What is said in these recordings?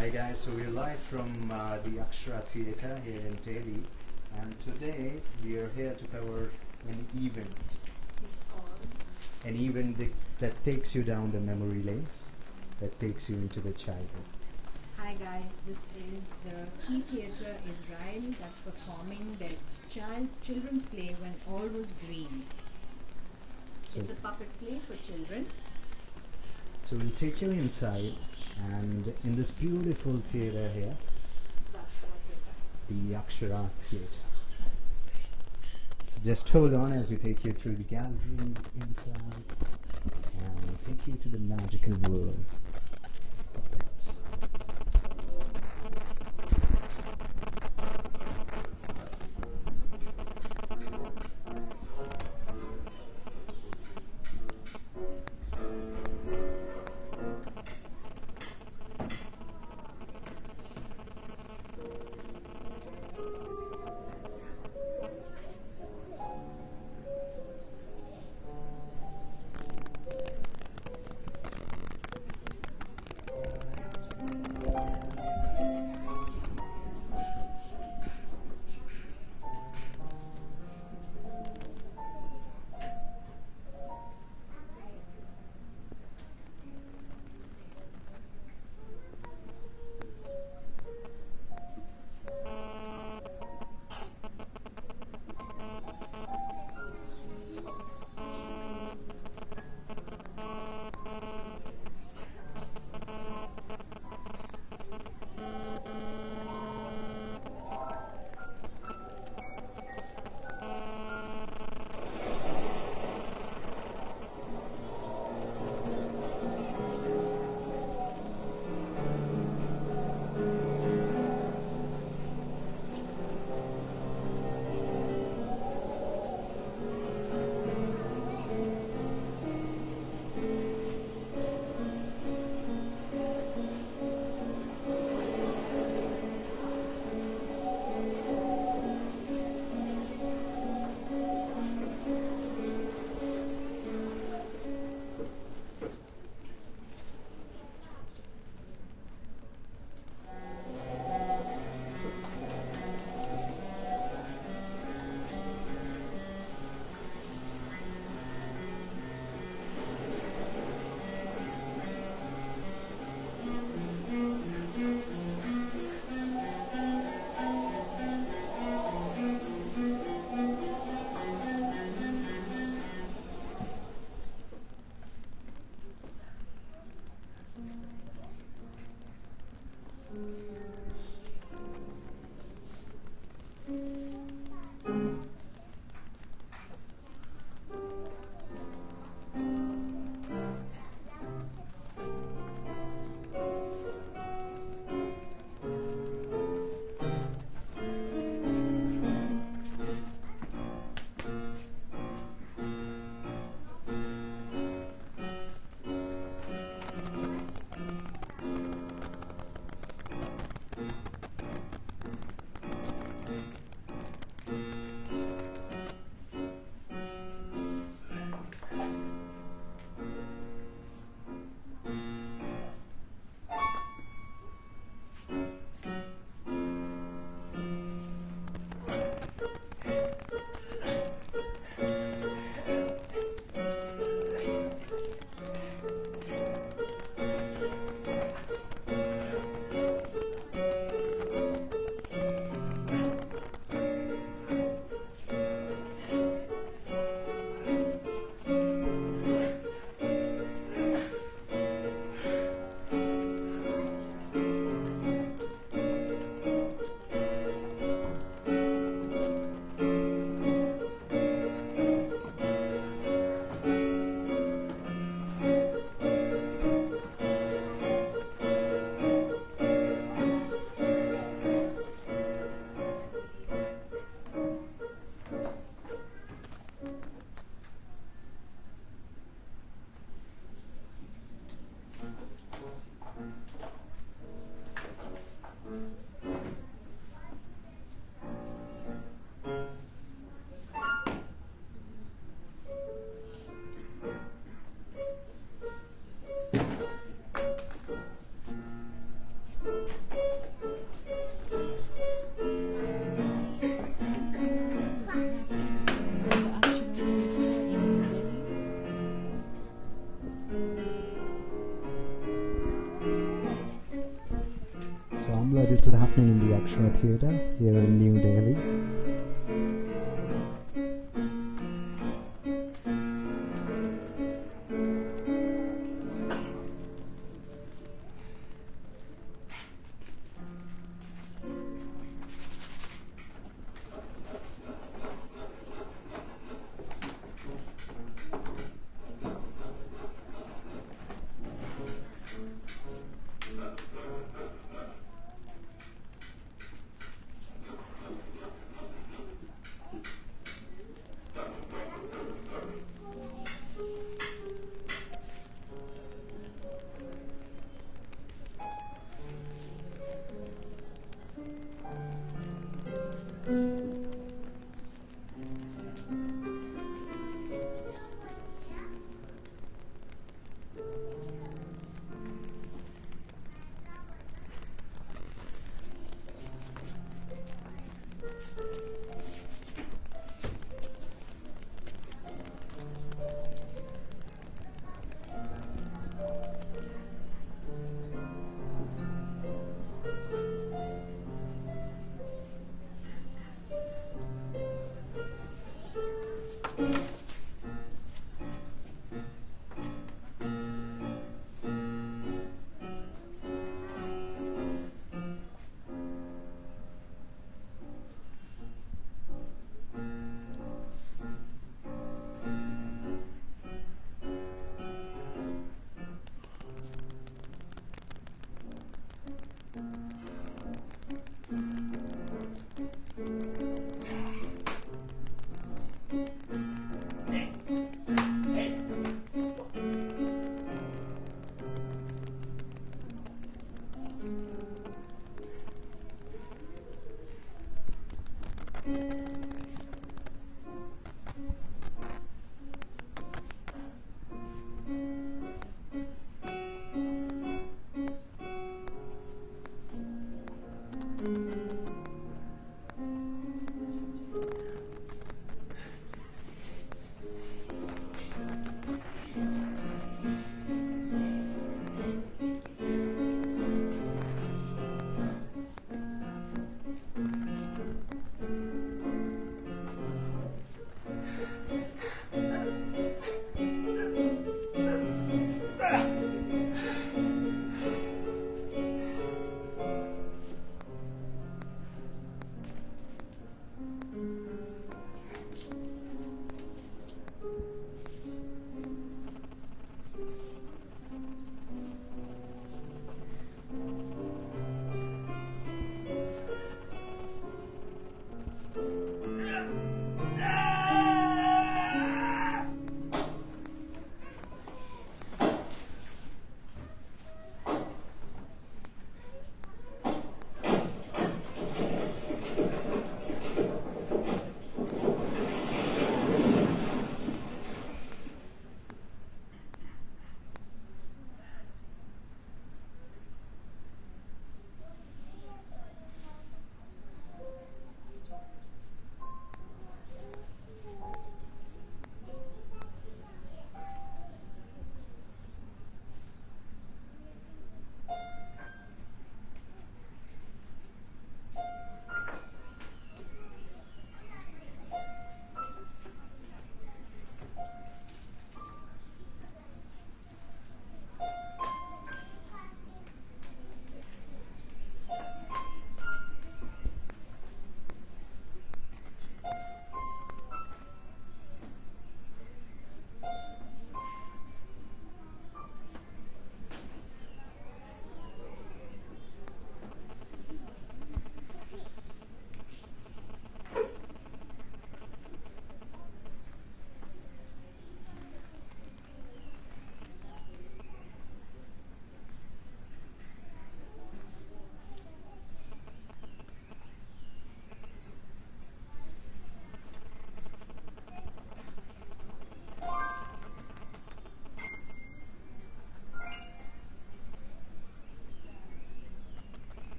Hi guys, so we're live from the Akshara Theatre here in Delhi, and today we are here to cover an event. It's called An event that takes you down the memory lanes, that takes you into the childhood. Hi guys, this is the Key Theatre Israel that's performing their children's play When All Was Green. So, It's a puppet play for children. so we'll take you inside, and in this beautiful theatre here, the Akshara Theatre. So just hold on as we take you through the gallery inside and take you to the magical world of puppets. This is happening in the Akshara Theatre here in New Delhi.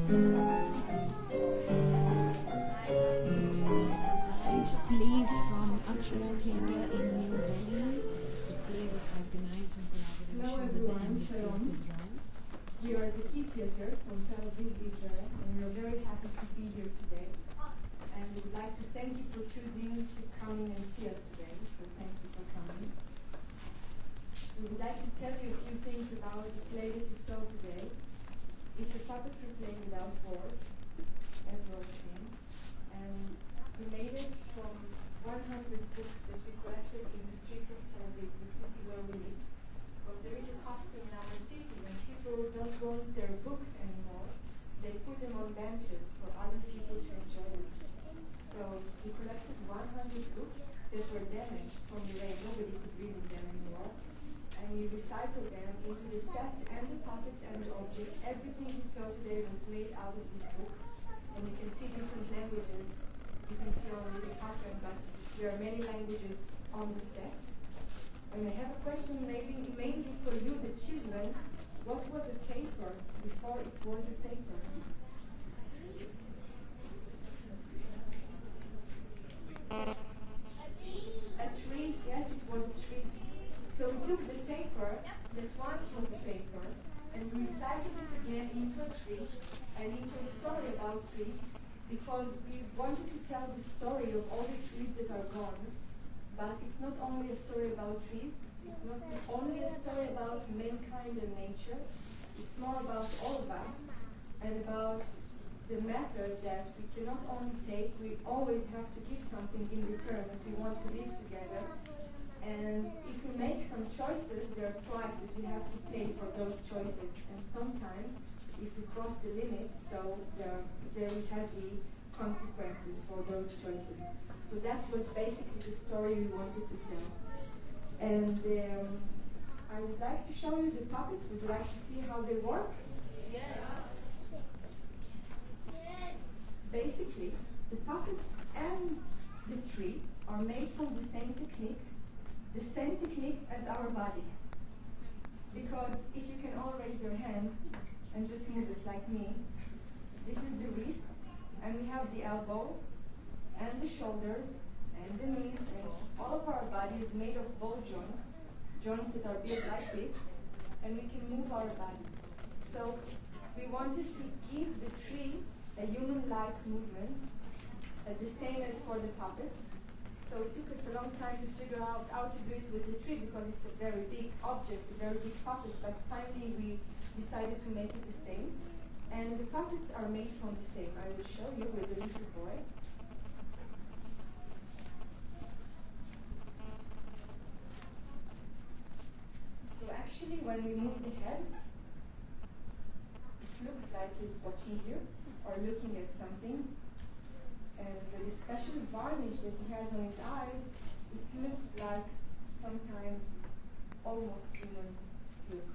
Play from Akshara Theatre in New Delhi. The play was organized in Hello collaboration with the everyone, Embassy of Shalom. Israel. We are the Key Theatre from Tel Aviv, Israel, and we are very happy to be here today. And we would like to thank you for choosing to come in and see us today, so thank you for coming. We would like to tell you a few things about the play that you saw today. It's a puppetry play without words, as well as seen, and we made it from 100 books that we collected in the streets of Tel Aviv, the city where we live. Because there is a custom in our city when people don't want their books anymore, they put them on benches for other people to enjoy them. So we collected 100 books that were damaged from the rain. Nobody could read in them anymore. And we recycled them into the set and the puppets and the object. Everything you saw today was made out of these books. And you can see different languages. You can see only the pattern, but there are many languages on the set. And I have a question mainly for you, the children. What was a paper before it was a paper? A tree? Yes, it was a tree. So we took the paper that once was a paper and we recycled it again into a tree and into a story about tree because we wanted to tell the story of all the trees that are gone. But it's not only a story about trees, it's not only a story about mankind and nature, it's more about all of us and about the matter that we cannot only take, we always have to give something in return if we want to live together. And if we make some choices, there are prices we have to pay for those choices. And sometimes, if we cross the limit, so there are very heavy consequences for those choices. So that was basically the story we wanted to tell. And I would like to show you the puppets. Would you like to see how they work? Yes. Basically, the puppets and the tree are made from the same technique as our body. Because if you can all raise your hand and just move it like me, this is the wrists, and we have the elbow, and the shoulders, and the knees, and all of our body is made of ball joints that are built like this, and we can move our body. So we wanted to give the tree a human-like movement, the same as for the puppets. So it took us a long time to figure out how to do it with the tree because it's a very big object, a very big puppet, but finally we decided to make it the same. And the puppets are made from the same. I will show you with the little boy. So actually when we move the head, it looks like he's watching you or looking at something. And the special varnish that he has on his eyes, it looks like sometimes almost human look.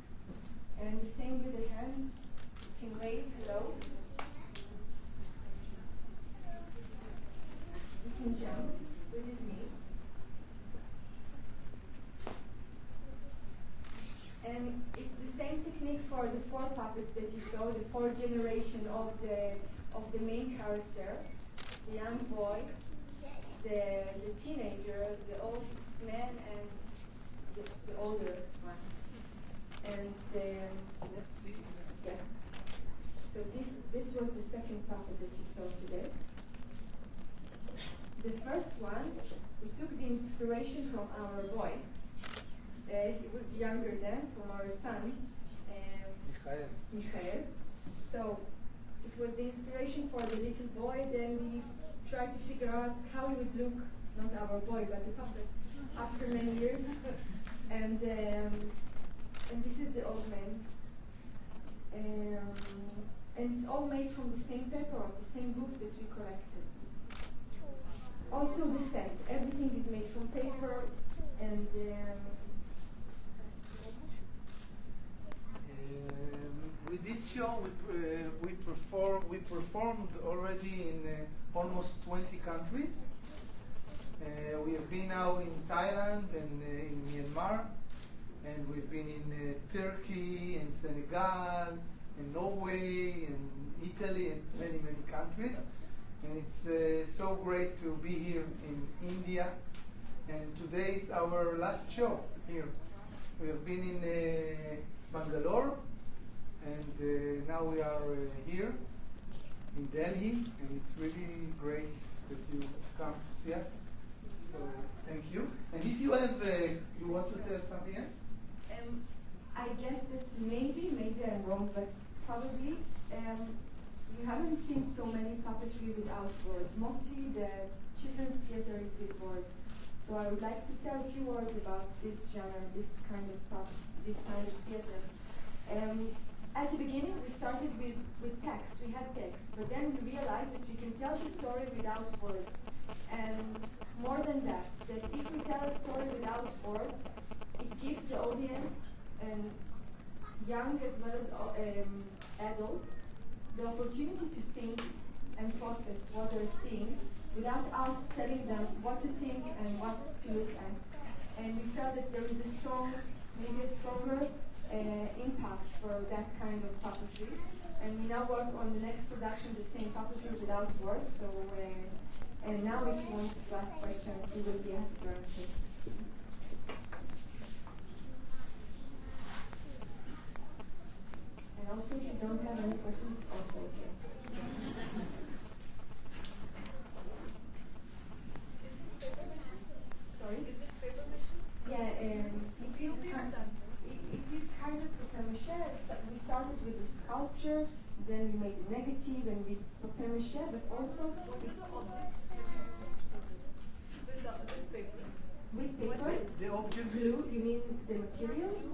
And the same with the hands, you can raise low. You can jump with his knees. And it's the same technique for the 4 puppets that you saw, the 4 generation of the main character. The young boy, the teenager, the old man, and the older one. And let's see. Yeah. So this was the second puppet that you saw today. The first one, we took the inspiration from our boy. He was younger then, from our son, Michael. So it was the inspiration for the little boy. Then we tried to figure out how he would look, not our boy, but the puppet, after many years. And this is the old man. And it's all made from the same paper, or the same books that we collected. Also the set, everything is made from paper, and with this show, we performed already in almost 20 countries. We have been now in Thailand and in Myanmar, and we've been in Turkey and Senegal and Norway and Italy and many, many countries. And it's so great to be here in India. And today it's our last show here. We have been in Bangalore, and now we are here in Delhi, and it's really great that you come to see us. So thank you. And if you have, you want to tell something else? I guess that maybe I'm wrong, but probably you haven't seen so many puppetry without words. Mostly the children's theater is with words. So I would like to tell a few words about this genre, this kind of theater. At the beginning, we started with text. We had text, but then we realized that we can tell the story without words. And more than that, that if we tell a story without words, it gives the audience, and young as well as adults, the opportunity to think and process what they're seeing without us telling them what to think and what to look at. And we felt that there is a stronger impact for that kind of puppetry. And we now work on the next production, the same puppetry without words. So, and now if you want to ask questions, we will be happy to answer. And also, if you don't have any questions, also okay. Sorry? Is it paper mache? Yeah, it is kind of paper mache. We started with the sculpture, then we made a negative, and with paper mache, but also What is the objects that you used for this? With paper. with paper. The object Glue, you mean the materials?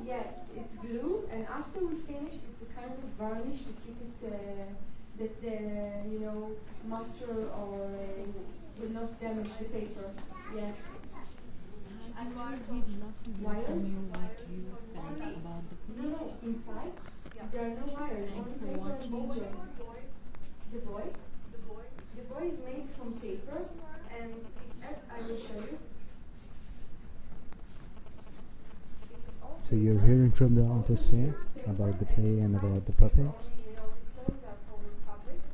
Yeah, it's glue, and after we finish, it's a kind of varnish to keep it that the moisture or will not damage the paper. Yeah. And wires We'd love to hear Wires? from you what you felt about the No, inside Yeah. there are no wires, Thanks only for paper and watching. ball joints. boy, The boy? the boy. The boy is made from paper, and I will show you. So you're hearing from the artist here about the play and about the puppets. The clothes are from fabrics,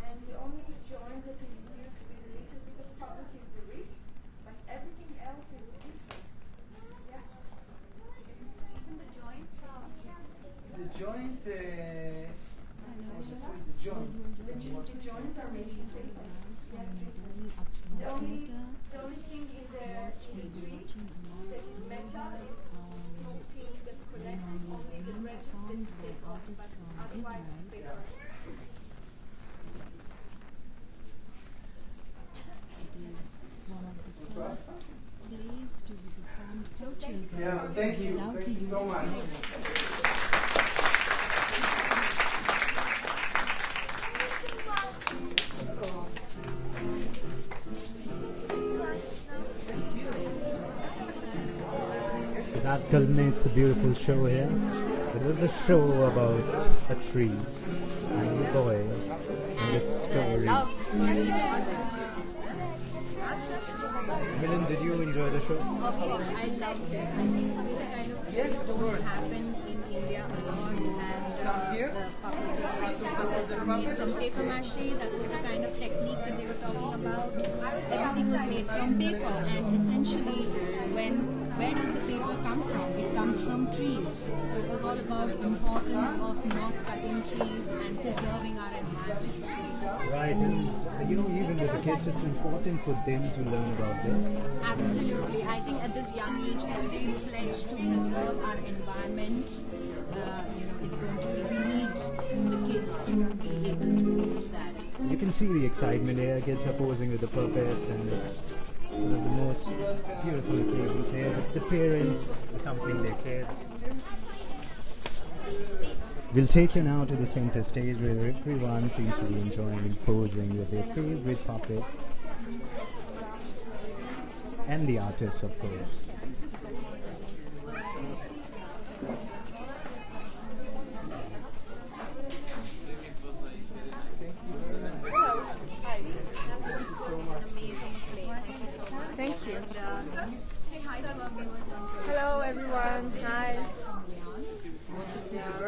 and the only joint that is used with a little bit of fabric is the wrist, but everything else is different. Yeah. Even the joints are. The joint, what's it called? The joint. The joints are made from paper. Yeah. The only thing in the tree that is metal is small pins that connect only the branches that you take off, but otherwise it's paper. It is one of the first plays to be performed for children. Yeah, thank you. without Thank the you use so of much. words. So that culminates the beautiful show here. It was a show about a tree and a boy and a story. each other. Milan, did you enjoy the show? Of course, I loved it. I think this kind of Yes, of course. happen in India a lot, and Come here. the puppetry that's made from paper mache, that was the kind of technique that they were talking about. Everything was made from paper, and essentially, where does the paper come from? It comes from trees. So it was all about the importance of not cutting trees and preserving our environment. Right, and even with the kids, it's important for them to learn about this. Absolutely. I think at this young age, if they pledge to preserve our environment, it's going to be, we need the kids to be able to do that. You can see the excitement here. Kids are posing with the puppets, and it's one of the most beautiful occasions here with the parents accompanying their kids. We'll take you now to the center stage where everyone seems to be enjoying and posing with their favorite puppets and the artists, of course. Amazing play. Thank you so much. Thank you. And say hi to our viewers on Hello everyone. Hi.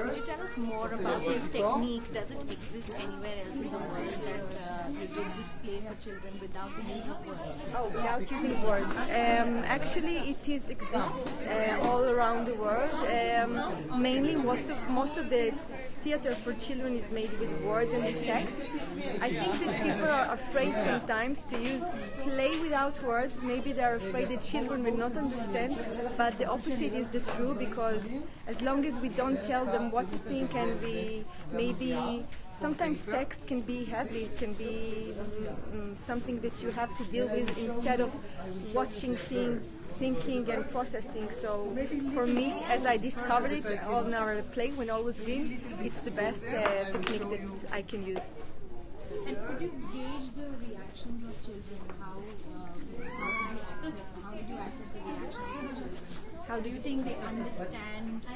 Could you tell us us more about this technique? Does it exist anywhere else in the world that you did this play for children without the use of words? Oh, without using words. Actually, it exists all around the world. Mainly, most of the theater for children is made with words and with text. I think that people are afraid sometimes to use play without words. Maybe they are afraid that children will not understand, but the opposite is the true, because as long as we don't tell them what to think, and we maybe sometimes text can be heavy, it can be something that you have to deal with instead of watching things, thinking and processing. So for me, as I discovered it on our play when all was green, it's the best technique that I can use. And could you gauge the reactions of children? How did you accept the reactions of the children? How do you think they understand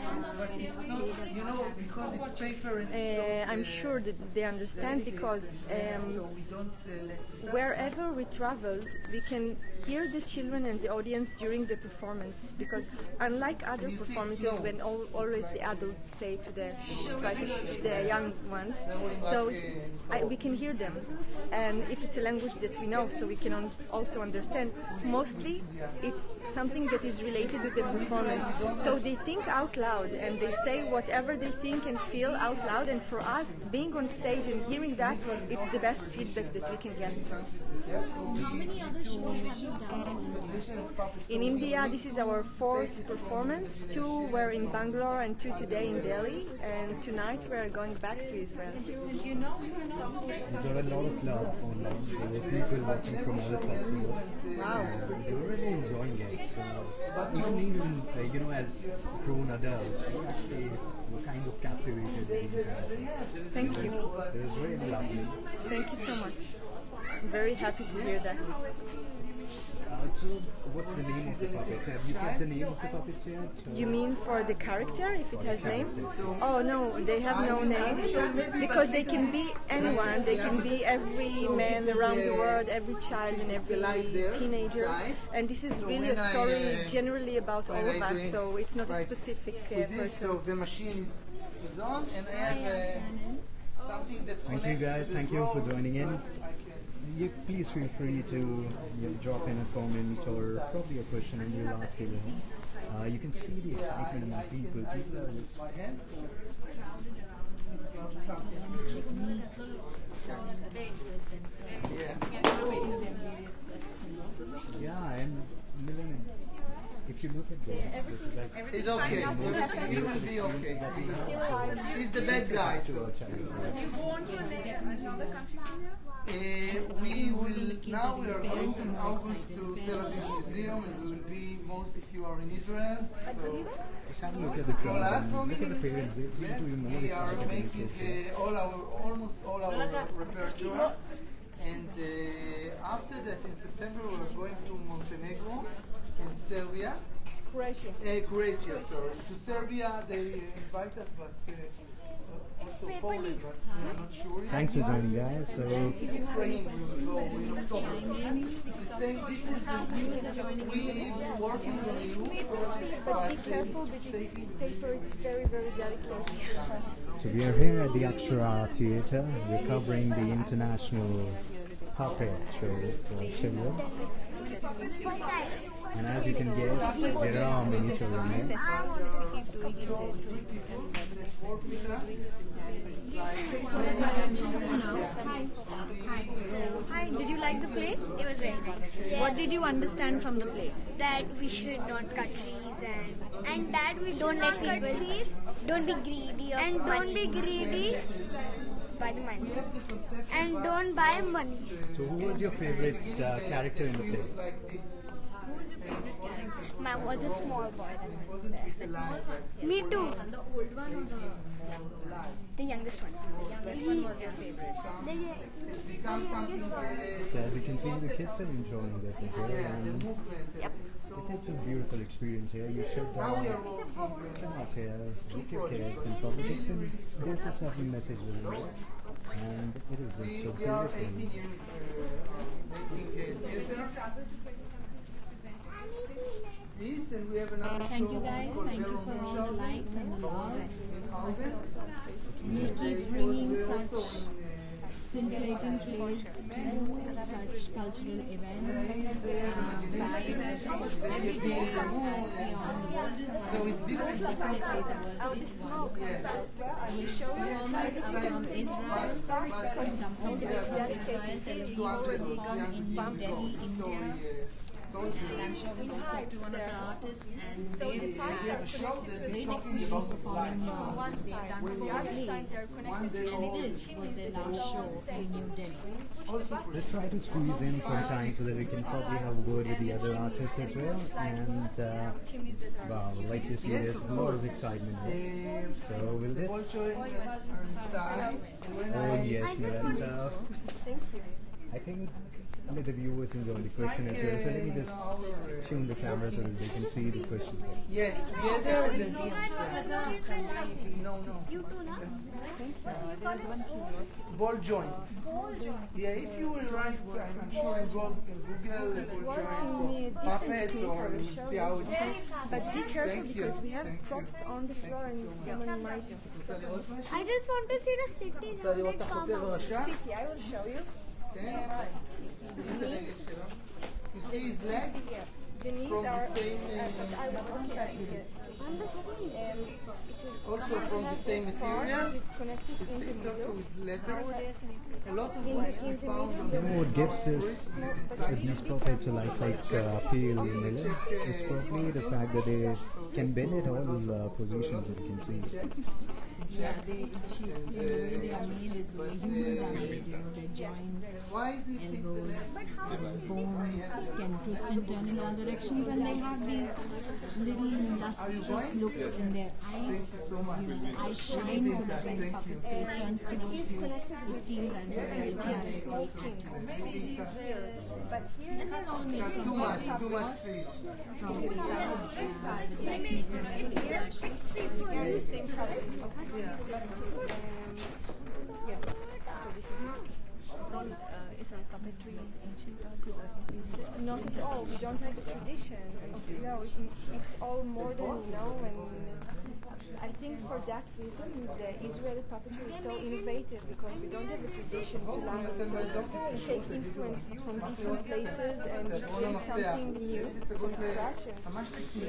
this play does You not know, happen? because it's paper and it's I'm sure that they understand, because so we don't let wherever we traveled, we can hear the children and the audience during the performance, because unlike other performances when always the adults say to the try to shush the young ones, so we can hear them, and if it's a language that we know, so we can also understand. Mostly it's something that is related to the performance, so they think out loud and they say whatever they think and feel out loud, and for us, being on stage and hearing that, it's the best feedback that we can get. How many other shows have you done? In India, this is our 4th performance. 2 were in Bangalore and 2 today in Delhi. And tonight we are going back to Israel. We got a lot of love online. There were people watching from all parts of the world. Wow. They were really enjoying it. So even as grown adults, we actually were kind of captivated. Thank you. It was really lovely. Thank you so much. I'm very happy to hear that. So, what's the name of the puppets? Have you kept the name of the puppets yet? You mean for the character, if it has name? Oh no, they have no name, because they can be anyone. They can be every man around the world, every child and every teenager. And this is really a story generally about all of us, so it's not a specific person. So the machine is on, and I have something that. Thank you guys. Thank you for joining in. Please feel free to drop in a comment or probably a question, and we'll ask you. You can see the excitement among people. People are just and million. If you look at this is like It's okay. It will be okay. He's the bad guy. We will now. We are going in August to Tel Aviv Museum, and we will be most if you are in Israel. So just have a look at the crowd and look at the parents. They seem to be more we are excited than the making kids. almost all our repertoire. And after that, in September, we are going to Montenegro and Serbia. Croatia, sorry. To Serbia, they invite us, but also Poland, but we are not sure yet. Thanks for joining, guys. So Ukraine will go in October. The same, this is the we working on you, But be careful, because paper is very, very delicate. So we are here at the Akshara Theatre. We're covering the international puppet show for children. And as you can guess, there are many children here. Hi, did you like the play? It was very nice. What did you understand from the play? That we should not cut trees and that we don't let people don't be greedy and don't be greedy by the money and don't buy money. So who was your favorite character in the play? Mine was a small boy that was there. The small one? Me too. The old one or The youngest one. the youngest one was your favorite? So as you can see, the kids are enjoying this as well. And it's a beautiful experience here. You should come out here with your kids and probably give them there's a certain message within it. And it is just so beautiful. This, and we have another Thank show you guys. called Thank you Verum for all the Show likes and the love. in Alden. We keep bringing such scintillating plays to you, such cultural events, live every day beyond the world is one. So it's different. Definitely the world is one. We show performers are from Israel, some all the way from Israel, celebrating to perform in New Delhi, India. And I'm sure we just spoke to one of the artists and they've had great experience performing here. They've done 4 plays and it is was their last show in New Delhi. We'll try to squeeze in some time so that we can probably have a word with the other artists as well. And wow, like you see, there's a lot of excitement here. So we'll just. Oh yes, madam. So I think let the viewers enjoy the question as well. So let me just tune the camera so that they can see the questions. Yes, together. No. You too, no? Ball joint. Yeah, if you will write, I'm sure in Google ball joint for puppets or you'll see how it's. But be careful Thank you. because we have Thank you. props on the floor and someone might step on it. I just want to see the city. רוצה לראות את החוטב בראשה? City, I will show you. כן. You see his leg? The knees From the are. same, I will On the city. Also from the same material. It's connected You in see, the it's also middle. with letters. A lot of In what the we found on You know what gives this these puppets a lifelike appeal, Nila, is probably the fact that they can bend at all positions, as you can see. Yeah, she explained the way they are made is the way humans are made, you know, their joints, Why do you think elbows, bones can twist and turn in all directions and they have these little lustrous look in their eyes, so much? you know, the eyes shine so that when the puppet's face turns towards you, it seems as if they're looking at it. But here And they're all made from Too much sleep. from the technique and the same color. Yes. So this is Is our puppetry ancient or is it? not at all. We don't have a tradition. No, it's all modern now, and I think for that reason the Israeli puppetry is so innovative because we don't have a tradition to learn. So we take influence from different places and create something new from scratch. And we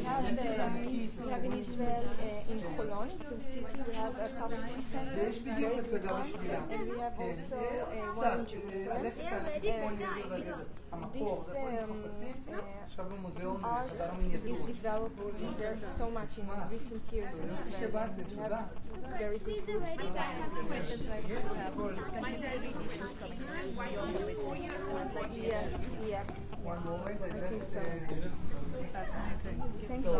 have in Israel, in Cholon, it's a city, we have a puppetry center, very big one, and we have also one in Jerusalem. Art is developed so much in recent years in Israel. We have very good groups. Questions like contemporary issues coming from Yes, yeah. One moment, I I think just, so. fascinating. Thank you.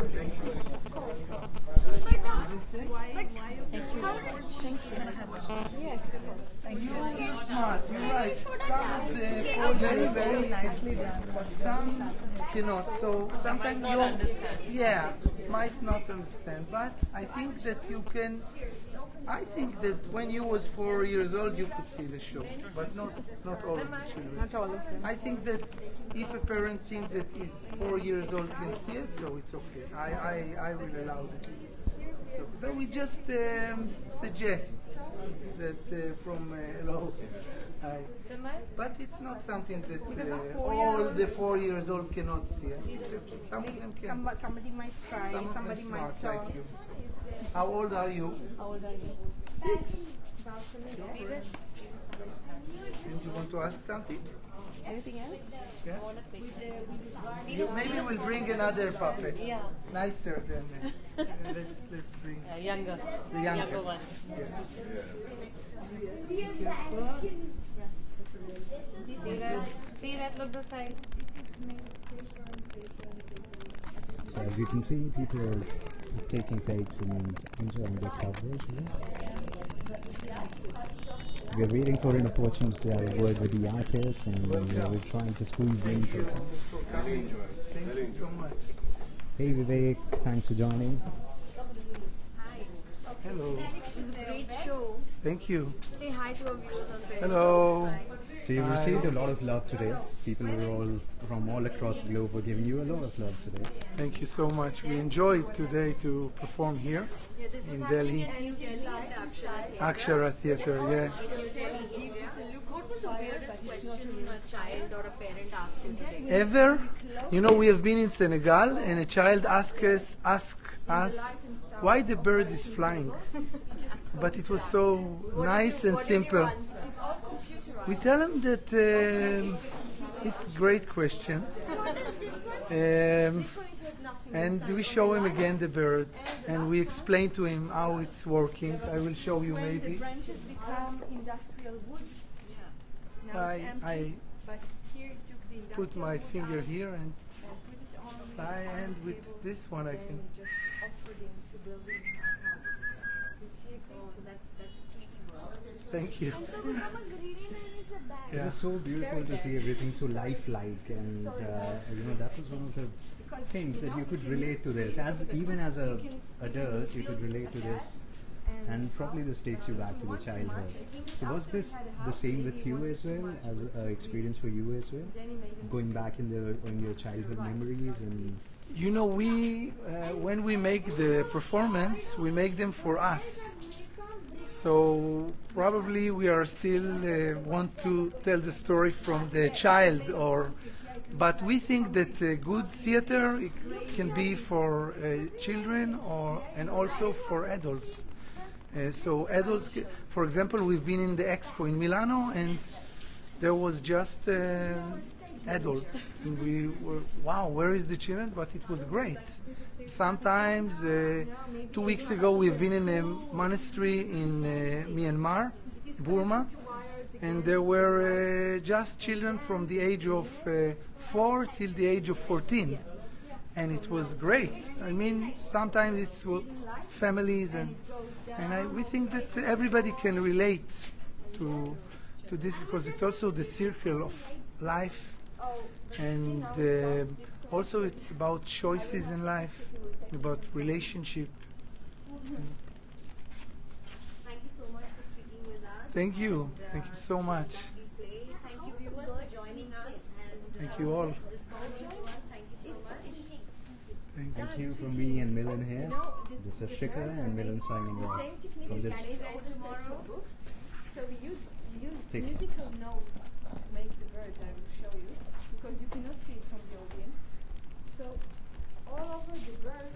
Yes, of course. You're smart, you're right. Some of the folds are very nicely done, but some cannot. So sometimes you, might not understand. But I think that you can. I think that when you was 4 years old, you could see the show, but not all of the children. Not all of them. I think that if a parent thinks that is 4 years old can see it, so it's okay. I will allow it. So we just suggest that from hello. Hi. But it's not something that all the 4 years old cannot see it. Some of them can. Somebody might try, Some of them somebody smart might like talk. you. How old are you? How old are you? 6. And you want to ask something? Anything else? Yeah. Maybe we'll bring another puppet. Yeah. Nicer than. Let's bring Younger. the younger. Younger one. See that? Look the side. So as you can see, people are taking plates and enjoying this coverage. We are waiting for an opportunity to have a word with the artists, and we're trying to squeeze in. So Thank you so much. hey Vivek, thanks for joining. Hello. It was a great show. Thank you. Say hi to our viewers on Facebook. Hello. So you've received a lot of love today. People are all from all across the globe were giving you a lot of love today. Thank you so much. We enjoyed today to perform here in Delhi. Akshara Theatre, yeah. What was the weirdest question a child or a parent asked you today? Ever? You know, we have been in Senegal and a child asked us why the bird is flying. But it was so nice and simple. We tell him that it's a great question. And we show him again the bird and we explain to him how it's working. I will show you maybe. The branches become industrial wood. Now it's empty, I but here it took the industrial put my wood finger out here and put it on fly, the and with table, this one I and can. just offered him to build him a house, which he agreed to. That's teamwork. Thank you. It Yeah. was so beautiful to see everything so lifelike, and that was one of the things that you could relate to this. As even as a adult, you could relate to this, and probably this takes you back to the childhood. So was this the same with you as well, as an experience for you as well, going back in your childhood memories? And You know, we when we make the performance, we make them for us. So probably we are still want to tell the story from the child, but we think that good theater it can be for children and also for adults. So adults, for example, we've been in the expo in Milano and there was just adults. And we were, wow, where is the children? But it was great. Sometimes, 2 weeks ago, we've been in a monastery in Myanmar, Burma, and there were just children from the age of 4 till the age of 14. And it was great. I mean, sometimes it's families, and we think that everybody can relate to this because it's also the circle of life, and also it's about choices in life, about relationship. Thank you so much for speaking with us. Thank you. Thank you so much. Thank you viewers for joining us and Thank you all. responding to us. Thank you so much. thank you from me and Milan here. This is Shikha and Milan signing off Same technique from is this. also said for books. So we use Take- musical notes to make the birds. I will show you because you cannot see it from the audience. So all over the bird